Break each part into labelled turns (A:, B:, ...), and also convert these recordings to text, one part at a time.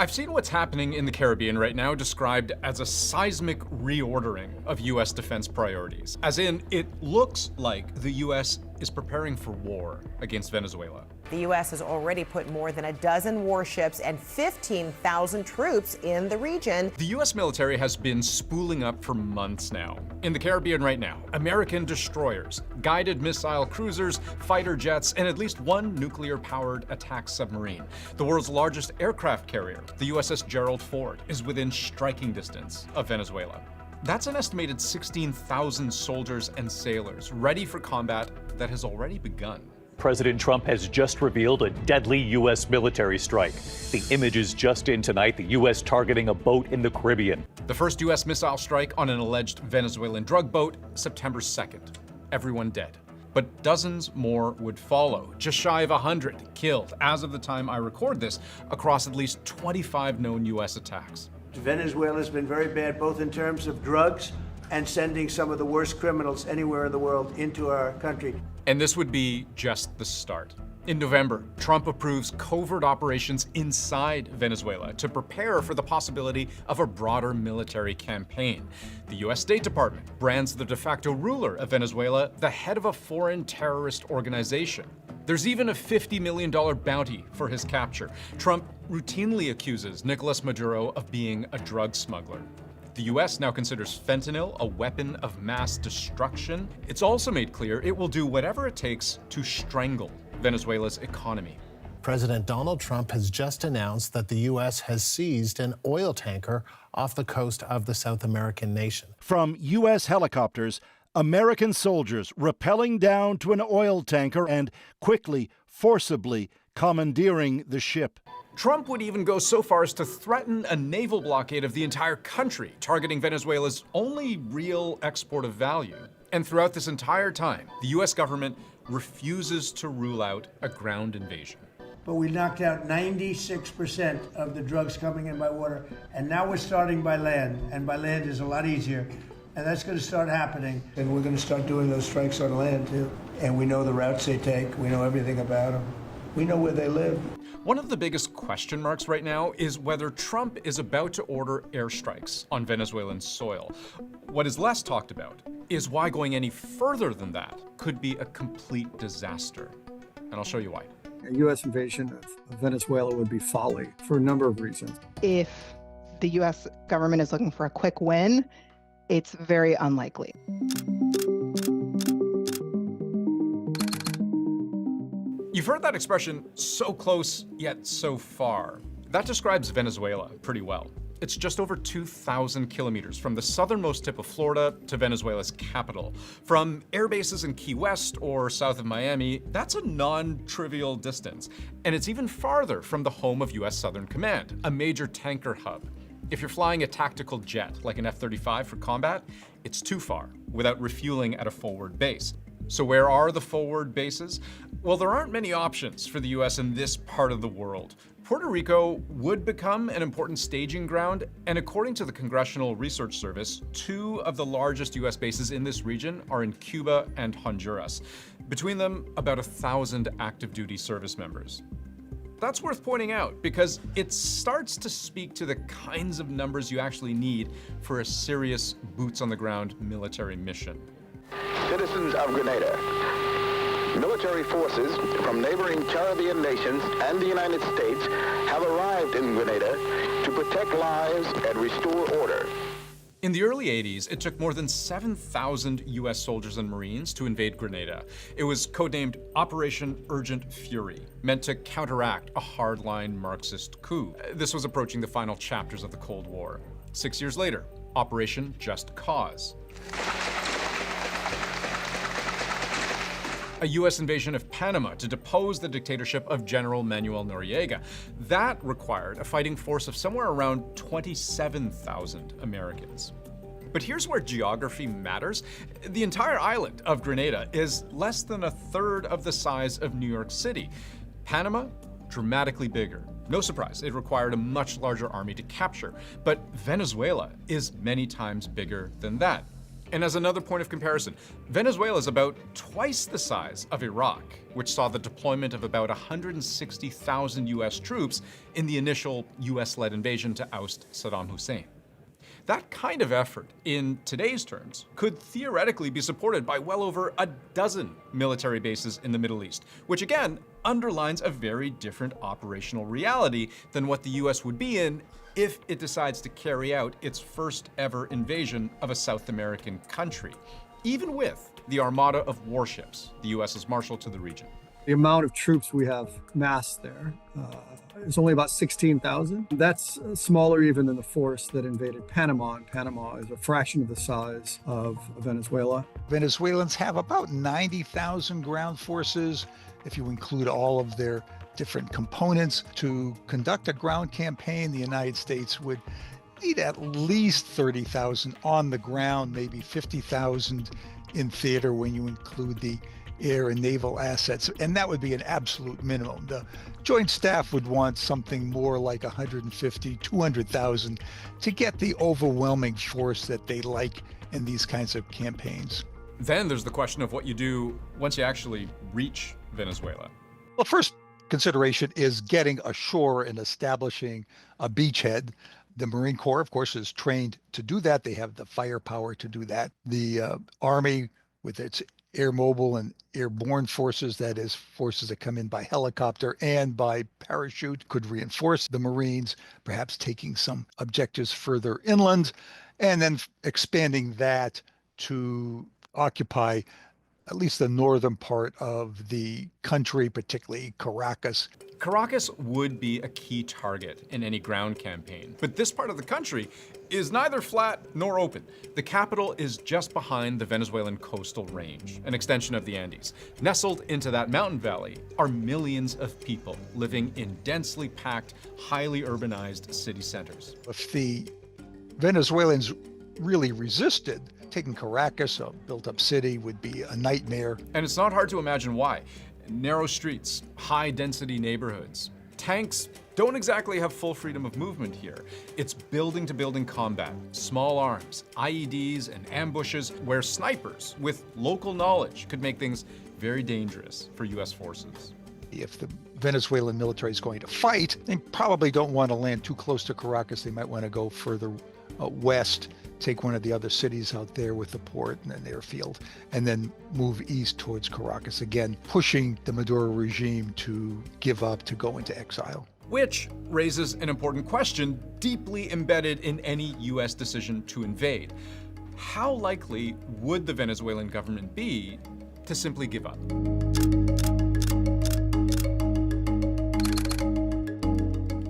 A: I've seen what's happening in the Caribbean right now described as a seismic reordering of U.S. defense priorities. As in, it looks like the U.S. is preparing for war against Venezuela.
B: The U.S. has already put more than a dozen warships and 15,000 troops in the region.
A: The U.S. military has been spooling up for months now. In the Caribbean right now, American destroyers, guided missile cruisers, fighter jets, and at least one nuclear-powered attack submarine. The world's largest aircraft carrier, the USS Gerald Ford, is within striking distance of Venezuela. That's an estimated 16,000 soldiers and sailors ready for combat that has already begun.
C: President Trump has just revealed a deadly U.S. military strike. The images just in tonight, the U.S. targeting a boat in the Caribbean.
A: The first U.S. missile strike on an alleged Venezuelan drug boat, September 2nd. Everyone dead. But dozens more would follow. Just shy of 100 killed, as of the time I record this, across at least 25 known U.S. attacks.
D: Venezuela's been very bad, both in terms of drugs and sending some of the worst criminals anywhere in the world into our country.
A: And this would be just the start. In November, Trump approves covert operations inside Venezuela to prepare for the possibility of a broader military campaign. The U.S. State Department brands the de facto ruler of Venezuela the head of a foreign terrorist organization. There's even a $50 million bounty for his capture. Trump routinely accuses Nicolas Maduro of being a drug smuggler. The U.S. now considers fentanyl a weapon of mass destruction. It's also made clear it will do whatever it takes to strangle Venezuela's economy.
E: President Donald Trump has just announced that the U.S. has seized an oil tanker off the coast of the South American nation.
F: From U.S. helicopters, American soldiers rappelling down to an oil tanker and quickly, forcibly commandeering the ship.
A: Trump would even go so far as to threaten a naval blockade of the entire country, targeting Venezuela's only real export of value. And throughout this entire time, the U.S. government refuses to rule out a ground invasion.
D: But we knocked out 96% of the drugs coming in by water, and now we're starting by land, and by land is a lot easier. And that's going to start happening. And we're going to start doing those strikes on land, too. And we know the routes they take. We know everything about them. We know where they live.
A: One of the biggest question marks right now is whether Trump is about to order airstrikes on Venezuelan soil. What is less talked about is why going any further than that could be a complete disaster. And I'll show you why.
G: A U.S. invasion of Venezuela would be folly for a number of reasons.
H: If the U.S. government is looking for a quick win, it's very unlikely.
A: You've heard that expression, so close yet so far. That describes Venezuela pretty well. It's just over 2,000 kilometers from the southernmost tip of Florida to Venezuela's capital. From air bases in Key West or south of Miami, that's a non-trivial distance. And it's even farther from the home of U.S. Southern Command, a major tanker hub. If you're flying a tactical jet, like an F-35 for combat, it's too far without refueling at a forward base. So where are the forward bases? Well, there aren't many options for the U.S. in this part of the world. Puerto Rico would become an important staging ground, and according to the Congressional Research Service, 2 of the largest U.S. bases in this region are in Cuba and Honduras. Between them, about 1,000 active duty service members. That's worth pointing out because it starts to speak to the kinds of numbers you actually need for a serious boots-on-the-ground military mission.
I: Citizens of Grenada, military forces from neighboring Caribbean nations and the United States have arrived in Grenada to protect lives and restore order.
A: In the early 80s, it took more than 7,000 U.S. soldiers and Marines to invade Grenada. It was codenamed Operation Urgent Fury, meant to counteract a hardline Marxist coup. This was approaching the final chapters of the Cold War. 6 years later, Operation Just Cause. A U.S. invasion of Panama to depose the dictatorship of General Manuel Noriega. That required a fighting force of somewhere around 27,000 Americans. But here's where geography matters. The entire island of Grenada is less than 1/3 of the size of New York City. Panama, dramatically bigger. No surprise, it required a much larger army to capture. But Venezuela is many times bigger than that. And as another point of comparison, Venezuela is about twice the size of Iraq, which saw the deployment of about 160,000 US troops in the initial US-led invasion to oust Saddam Hussein. That kind of effort, in today's terms, could theoretically be supported by well over a dozen military bases in the Middle East, which again underlines a very different operational reality than what the US would be in if it decides to carry out its first ever invasion of a South American country, even with the armada of warships the US has marshaled to the region.
G: The amount of troops we have massed there is only about 16,000. That's smaller even than the force that invaded Panama, and Panama is a fraction of the size of Venezuela.
J: Venezuelans have about 90,000 ground forces, if you include all of their different components. To conduct a ground campaign, the United States would need at least 30,000 on the ground, maybe 50,000 in theater when you include the air and naval assets, and that would be an absolute minimum. The Joint Staff would want something more like 150, 200,000 to get the overwhelming force that they like in these kinds of campaigns.
A: Then there's the question of what you do once you actually reach Venezuela.
J: Well, first consideration is getting ashore and establishing a beachhead. The Marine Corps, of course, is trained to do that. They have the firepower to do that. The Army, with its air mobile and airborne forces, that is, forces that come in by helicopter and by parachute, could reinforce the Marines, perhaps taking some objectives further inland, and then expanding that to occupy at least the northern part of the country, particularly Caracas.
A: Caracas would be a key target in any ground campaign, but this part of the country is neither flat nor open. The capital is just behind the Venezuelan coastal range, an extension of the Andes. Nestled into that mountain valley are millions of people living in densely packed, highly urbanized city centers.
J: If the Venezuelans really resisted, taking Caracas, a built-up city, would be a nightmare.
A: And it's not hard to imagine why. Narrow streets, high-density neighborhoods. Tanks don't exactly have full freedom of movement here. It's building-to-building combat, small arms, IEDs, and ambushes where snipers with local knowledge could make things very dangerous for U.S. forces.
J: If the Venezuelan military is going to fight, they probably don't want to land too close to Caracas. They might want to go further west, take one of the other cities out there with a port and an airfield, and then move east towards Caracas, again, pushing the Maduro regime to give up, to go into exile.
A: Which raises an important question deeply embedded in any U.S. decision to invade. How likely would the Venezuelan government be to simply give up?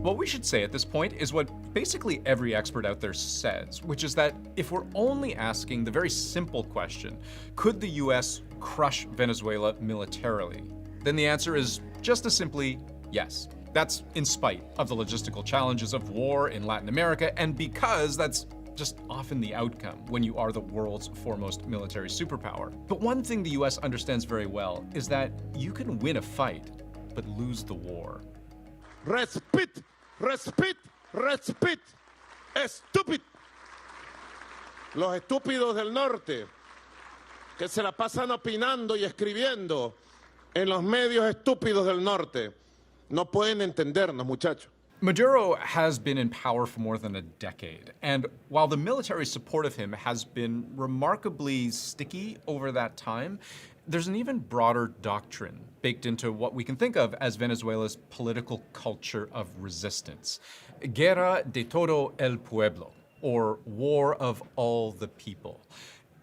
A: What we should say at this point is what basically every expert out there says, which is that if we're only asking the very simple question, could the US crush Venezuela militarily, then the answer is just as simply yes. That's in spite of the logistical challenges of war in Latin America, and because that's just often the outcome when you are the world's foremost military superpower. But one thing the US understands very well is that you can win a fight, but lose the war.
K: Respect, respect, respect. Estúpido. Los estúpidos del norte que se la pasan opinando y escribiendo en los medios estúpidos del norte no pueden entendernos, muchachos.
A: Maduro has been in power for more than a decade, and while the military support of him has been remarkably sticky over that time, there's an even broader doctrine baked into what we can think of as Venezuela's political culture of resistance. Guerra de todo el pueblo, or war of all the people.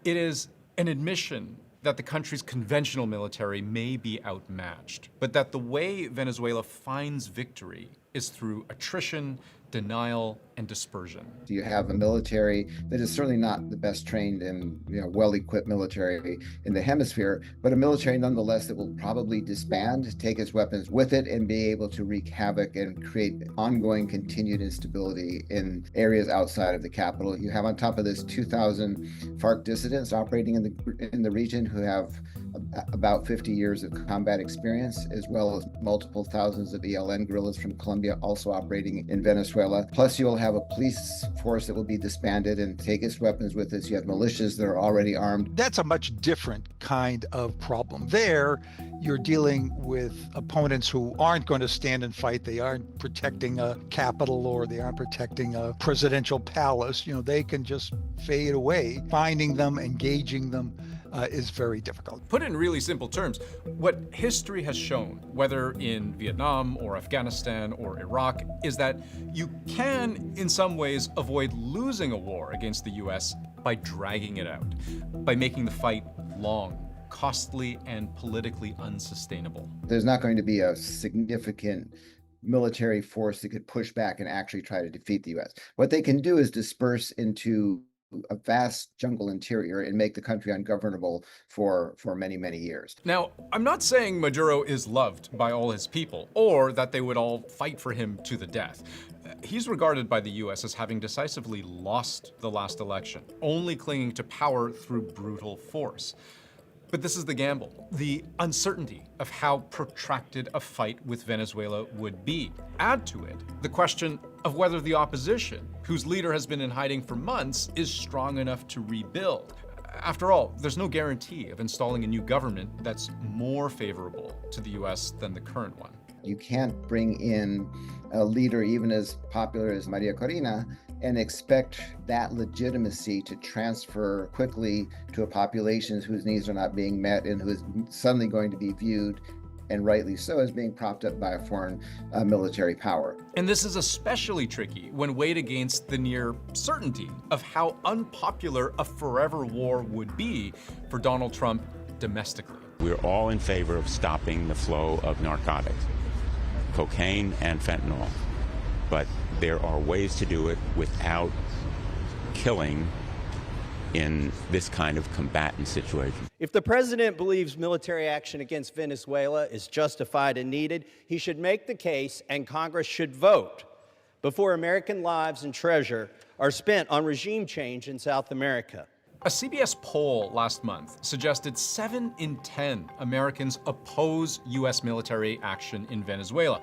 A: It is an admission that the country's conventional military may be outmatched, but that the way Venezuela finds victory is through attrition, denial, and dispersion.
L: You have a military that is certainly not the best trained and well-equipped military in the hemisphere, but a military nonetheless that will probably disband, take its weapons with it, and be able to wreak havoc and create ongoing continued instability in areas outside of the capital. You have on top of this 2,000 FARC dissidents operating in the region who have about 50 years of combat experience, as well as multiple thousands of ELN guerrillas from Colombia Colombia also operating in Venezuela. Plus, you'll have a police force that will be disbanded and take its weapons with us. You have militias that are already armed.
J: That's a much different kind of problem. There, you're dealing with opponents who aren't going to stand and fight. They aren't protecting a capital or they aren't protecting a presidential palace. You know, they can just fade away. Finding them, engaging them is very difficult.
A: Put in really simple terms, what history has shown, whether in Vietnam or Afghanistan or Iraq, is that you can, in some ways, avoid losing a war against the US by dragging it out, by making the fight long, costly, and politically unsustainable.
L: There's not going to be a significant military force that could push back and actually try to defeat the US. What they can do is disperse into a vast jungle interior and make the country ungovernable for many, many years.
A: Now, I'm not saying Maduro is loved by all his people, or that they would all fight for him to the death. He's regarded by the US as having decisively lost the last election, only clinging to power through brutal force. But this is the gamble, the uncertainty of how protracted a fight with Venezuela would be. Add to it the question of whether the opposition, whose leader has been in hiding for months, is strong enough to rebuild. After all, there's no guarantee of installing a new government that's more favorable to the US than the current one.
L: You can't bring in a leader even as popular as Maria Corina and expect that legitimacy to transfer quickly to a population whose needs are not being met and who is suddenly going to be viewed, and rightly so, as being propped up by a foreign military power.
A: And this is especially tricky when weighed against the near certainty of how unpopular a forever war would be for Donald Trump domestically.
M: We're all in favor of stopping the flow of narcotics, cocaine and fentanyl. But there are ways to do it without killing in this kind of combatant situation.
N: If the president believes military action against Venezuela is justified and needed, he should make the case and Congress should vote before American lives and treasure are spent on regime change in South America.
A: A CBS poll last month suggested 7 in 10 Americans oppose U.S. military action in Venezuela.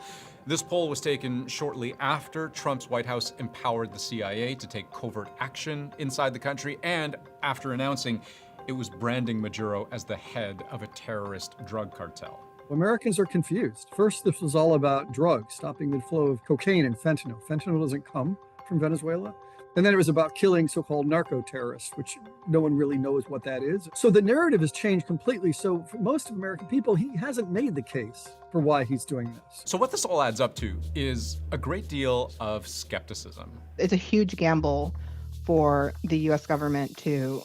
A: This poll was taken shortly after Trump's White House empowered the CIA to take covert action inside the country and after announcing it was branding Maduro as the head of a terrorist drug cartel.
G: Americans are confused. First, this was all about drugs, stopping the flow of cocaine and fentanyl. Fentanyl doesn't come from Venezuela. And then it was about killing so-called narco-terrorists, which no one really knows what that is. So the narrative has changed completely. So for most of American people, he hasn't made the case for why he's doing this.
A: So what this all adds up to is a great deal of skepticism.
H: It's a huge gamble for the U.S. government to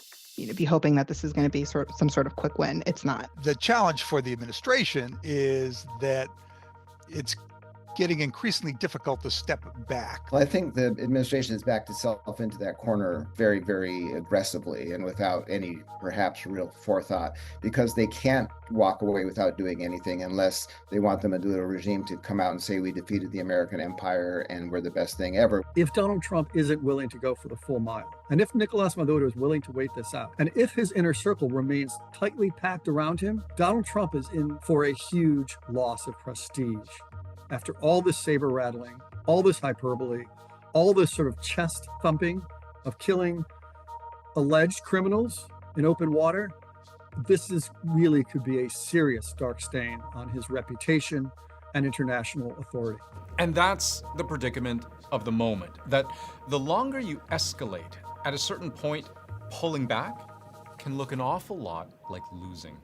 H: be hoping that this is going to be some sort of quick win. It's not.
J: The challenge for the administration is that it's getting increasingly difficult to step back.
L: Well, I think the administration has backed itself into that corner very, very aggressively and without any perhaps real forethought, because they can't walk away without doing anything unless they want the Maduro regime to come out and say we defeated the American empire and we're the best thing ever.
G: If Donald Trump isn't willing to go for the full mile, and if Nicolas Maduro is willing to wait this out, and if his inner circle remains tightly packed around him, Donald Trump is in for a huge loss of prestige. After all this saber rattling, all this hyperbole, all this sort of chest thumping of killing alleged criminals in open water, this is really could be a serious dark stain on his reputation and international authority.
A: And that's the predicament of the moment, that the longer you escalate, at a certain point, pulling back can look an awful lot like losing.